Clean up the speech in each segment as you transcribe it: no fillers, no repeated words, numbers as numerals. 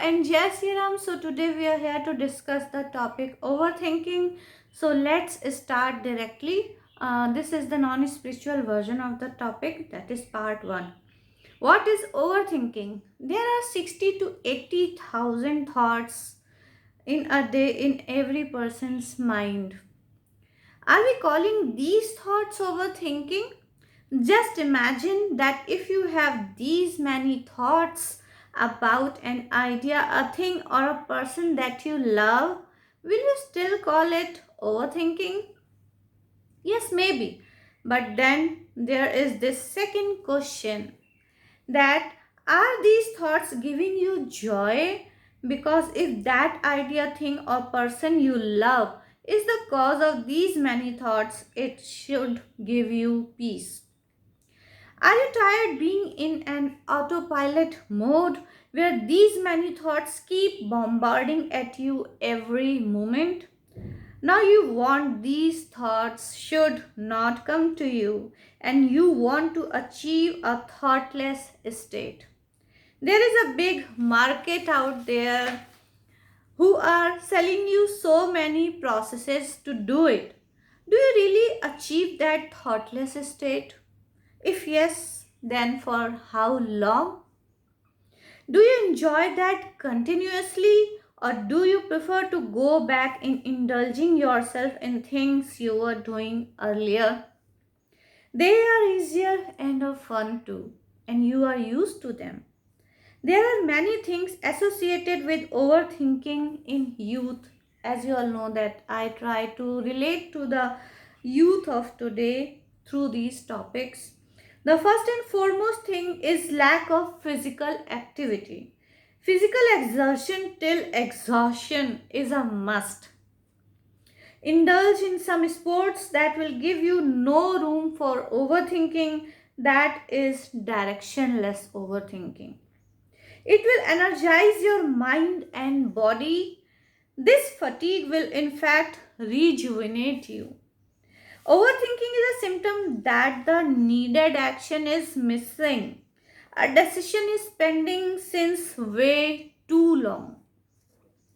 and yes, Hiram. So today we are here to discuss the topic overthinking. So let's start directly. This is the non-spiritual version of the topic, that is part 1. What is overthinking? There are 60 to 80,000 thoughts in a day in every person's mind. Are we calling these thoughts overthinking? Just imagine that if you have these many thoughts about an idea, a thing, or a person that you love, will you still call it overthinking? Yes, maybe. But then there is this second question, that are these thoughts giving you joy? Because if that idea, thing, or person you love is the cause of these many thoughts, it should give you peace. Are you tired being in an autopilot mode where these many thoughts keep bombarding at you every moment? Now you want these thoughts should not come to you, and you want to achieve a thoughtless state. There is a big market out there who are selling you so many processes to do it. Do you really achieve that thoughtless state? If yes, then for how long? Do you enjoy that continuously, or do you prefer to go back in indulging yourself in things you were doing earlier? They are easier and are fun too, and you are used to them. There are many things associated with overthinking in youth. As you all know that I try to relate to the youth of today through these topics. The first and foremost thing is lack of physical activity. Physical exertion till exhaustion is a must. Indulge in some sports that will give you no room for overthinking. That is directionless overthinking. It will energize your mind and body. This fatigue will, in fact, rejuvenate you. Overthinking is a symptom that the needed action is missing. A decision is pending since way too long.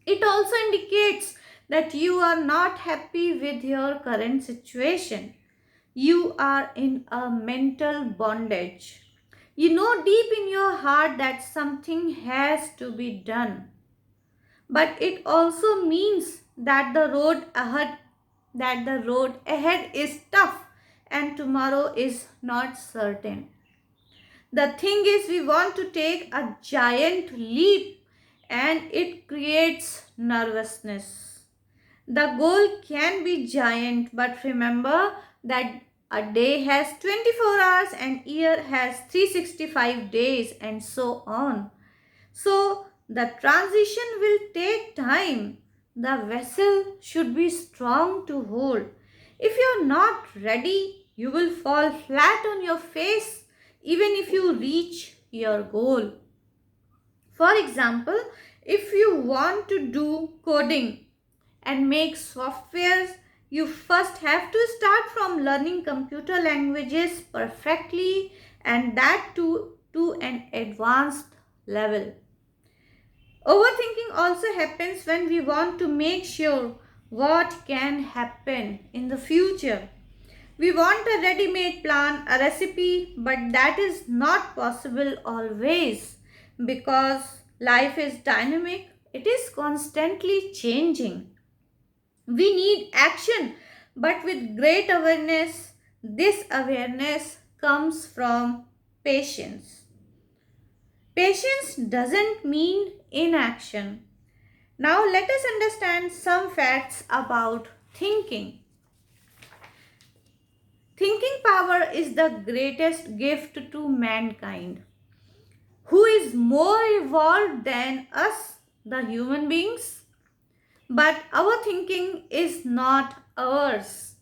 It also indicates that you are not happy with your current situation. You are in a mental bondage. You know deep in your heart that something has to be done. But it also means that the road ahead is tough and tomorrow is not certain. The thing is, we want to take a giant leap and it creates nervousness. The goal can be giant, but remember that a day has 24 hours and year has 365 days and so on. So the transition will take time. The vessel should be strong to hold. If you're not ready, you will fall flat on your face even if you reach your goal. For example, if you want to do coding and make softwares, you first have to start from learning computer languages perfectly, and that to an advanced level. Overthinking also happens when we want to make sure what can happen in the future. We want a ready made plan, a recipe, but that is not possible always because life is dynamic, it is constantly changing. We need action, but with great awareness. This awareness comes from patience. Patience doesn't mean inaction. Now, let us understand some facts about thinking. Thinking power is the greatest gift to mankind. Who is more evolved than us, the human beings? But our thinking is not ours.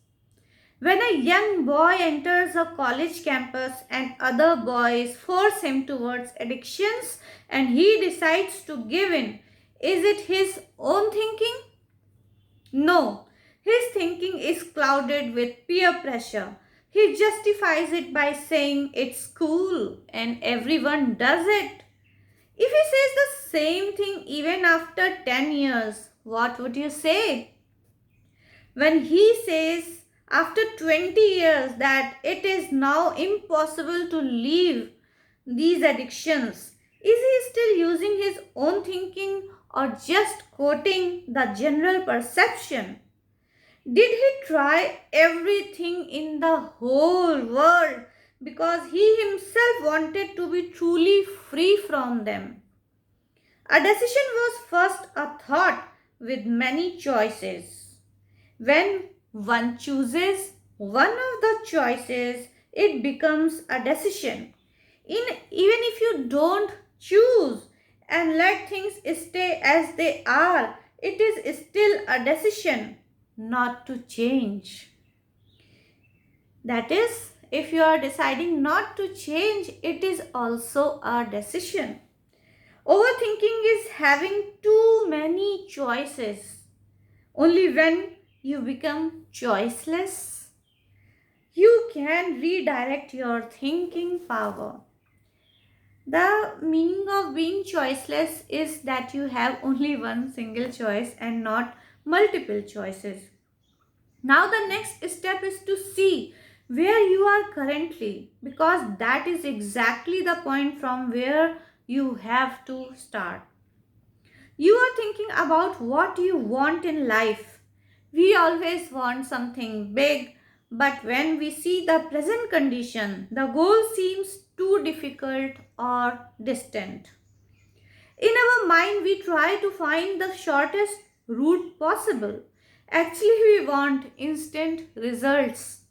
When a young boy enters a college campus and other boys force him towards addictions and he decides to give in, is it his own thinking? No, his thinking is clouded with peer pressure. He justifies it by saying it's cool and everyone does it. If he says the same thing even after 10 years, what would you say? When he says after 20 years that it is now impossible to leave these addictions, is he still using his own thinking or just quoting the general perception? Did he try everything in the whole world because he himself wanted to be truly free from them? A decision was first a thought with many choices. When one chooses one of the choices, it becomes a decision. Even if you don't choose and let things stay as they are, it is still a decision not to change. That is, if you are deciding not to change, it is also a decision. Overthinking is having too many choices. Only when you become choiceless, you can redirect your thinking power. The meaning of being choiceless is that you have only one single choice and not multiple choices. Now, the next step is to see where you are currently, because that is exactly the point from where you have to start. You are thinking about what you want in life. We always want something big, but when we see the present condition, the goal seems too difficult or distant. In our mind, we try to find the shortest route possible. Actually, we want instant results.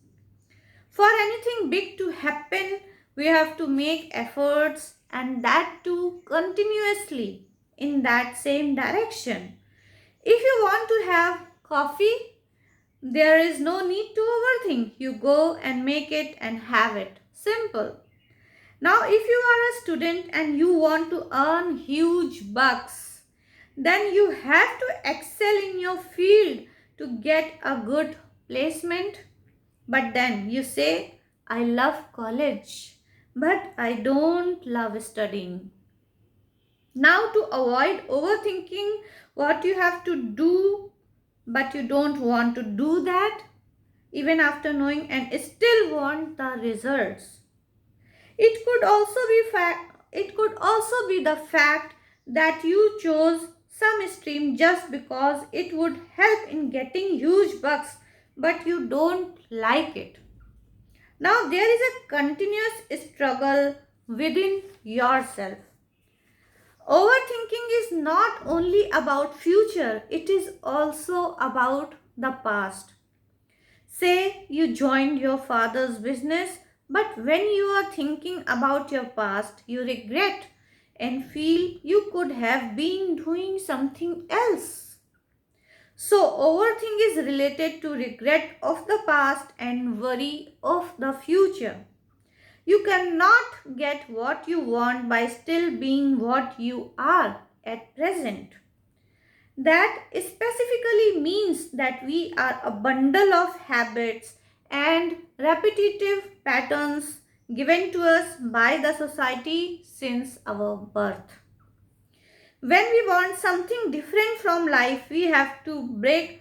For anything big to happen, we have to make efforts, and that too continuously in that same direction. If you want to have coffee, there is no need to overthink. You go and make it and have it. Simple. Now, if you are a student and you want to earn huge bucks, then you have to excel in your field to get a good placement. But then you say, I love college, but I don't love studying. Now, to avoid overthinking what you have to do, but you don't want to do that, even after knowing and still want the results. It could also be the fact that you chose some stream just because it would help in getting huge bucks, but you don't like it. Now there is a continuous struggle within yourself. Overthinking is not only about future, it is also about the past. Say you joined your father's business, but when you are thinking about your past, you regret and feel you could have been doing something else. So, overthink is related to regret of the past and worry of the future. You cannot get what you want by still being what you are at present. That specifically means that we are a bundle of habits and repetitive patterns given to us by the society since our birth. When we want something different from life, we have to break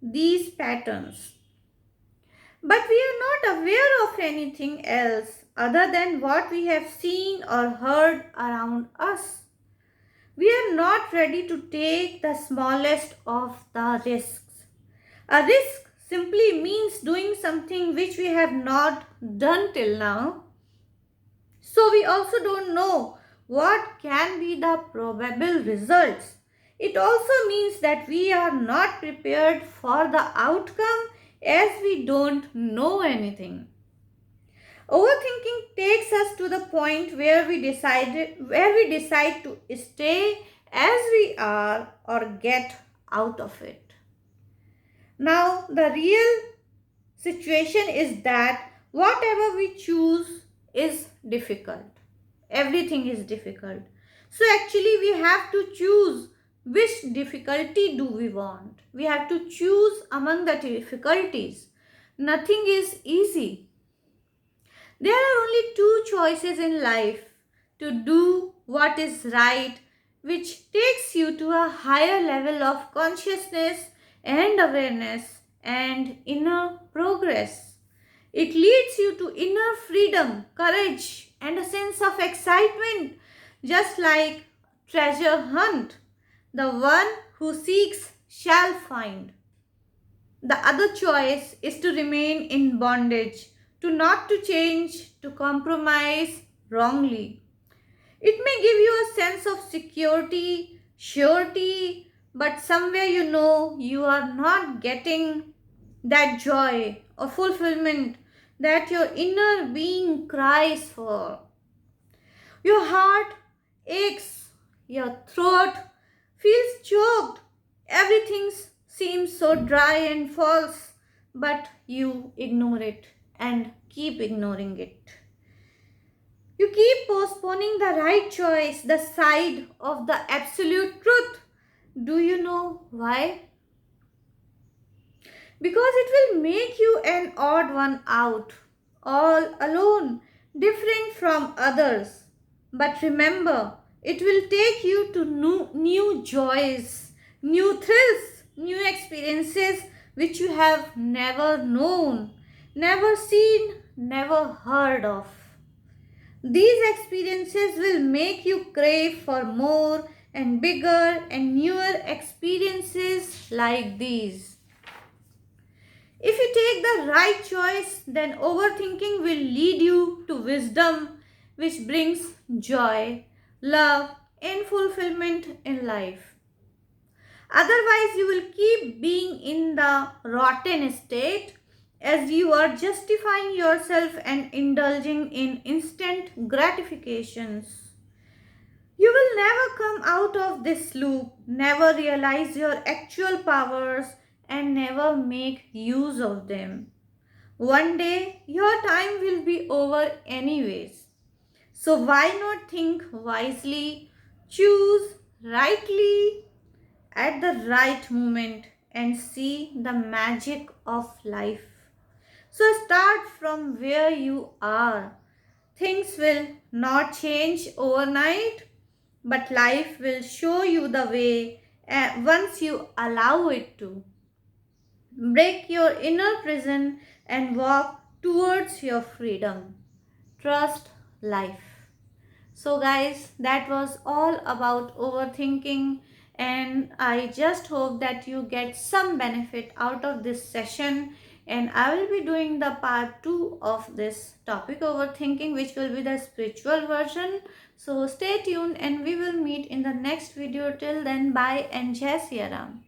these patterns. But we are not aware of anything else other than what we have seen or heard around us. We are not ready to take the smallest of the risks. A risk simply means doing something which we have not done till now. So we also don't know what can be the probable results. It also means that we are not prepared for the outcome as we don't know anything. Overthinking takes us to the point where we decide to stay as we are or get out of it. Now the real situation is that whatever we choose is difficult. Everything is difficult. So actually we have to choose which difficulty do we want. We have to choose among the difficulties. Nothing is easy. There are only two choices in life: to do what is right which takes you to a higher level of consciousness and awareness and inner progress. It leads you to inner freedom, courage, and a sense of excitement, just like treasure hunt. The one who seeks shall find. The other choice is to remain in bondage, to not to change, to compromise wrongly. It may give you a sense of security, surety, but somewhere you know you are not getting that joy or fulfillment that your inner being cries for. Your heart aches, your throat feels choked, everything seems so dry and false, but you ignore it and keep ignoring it. You keep postponing the right choice, the side of the absolute truth. Do you know why? Because it will make you an odd one out, all alone, different from others. But remember, it will take you to new joys, new thrills, new experiences which you have never known, never seen, never heard of. These experiences will make you crave for more and bigger and newer experiences like these. If you take the right choice, then overthinking will lead you to wisdom, which brings joy, love, and fulfillment in life. Otherwise, you will keep being in the rotten state as you are justifying yourself and indulging in instant gratifications. You will never come out of this loop, never realize your actual powers, and never make use of them. One day, your time will be over anyways. So, why not think wisely, choose rightly at the right moment, and see the magic of life? So, start from where you are. Things will not change overnight, but life will show you the way once you allow it to. Break your inner prison and walk towards your freedom. Trust life. So, guys, that was all about overthinking, and I just hope that you get some benefit out of this session. And I will be doing the part 2 of this topic, overthinking, which will be the spiritual version. So, stay tuned, and we will meet in the next video. Till then, bye and Jai Siya Ram.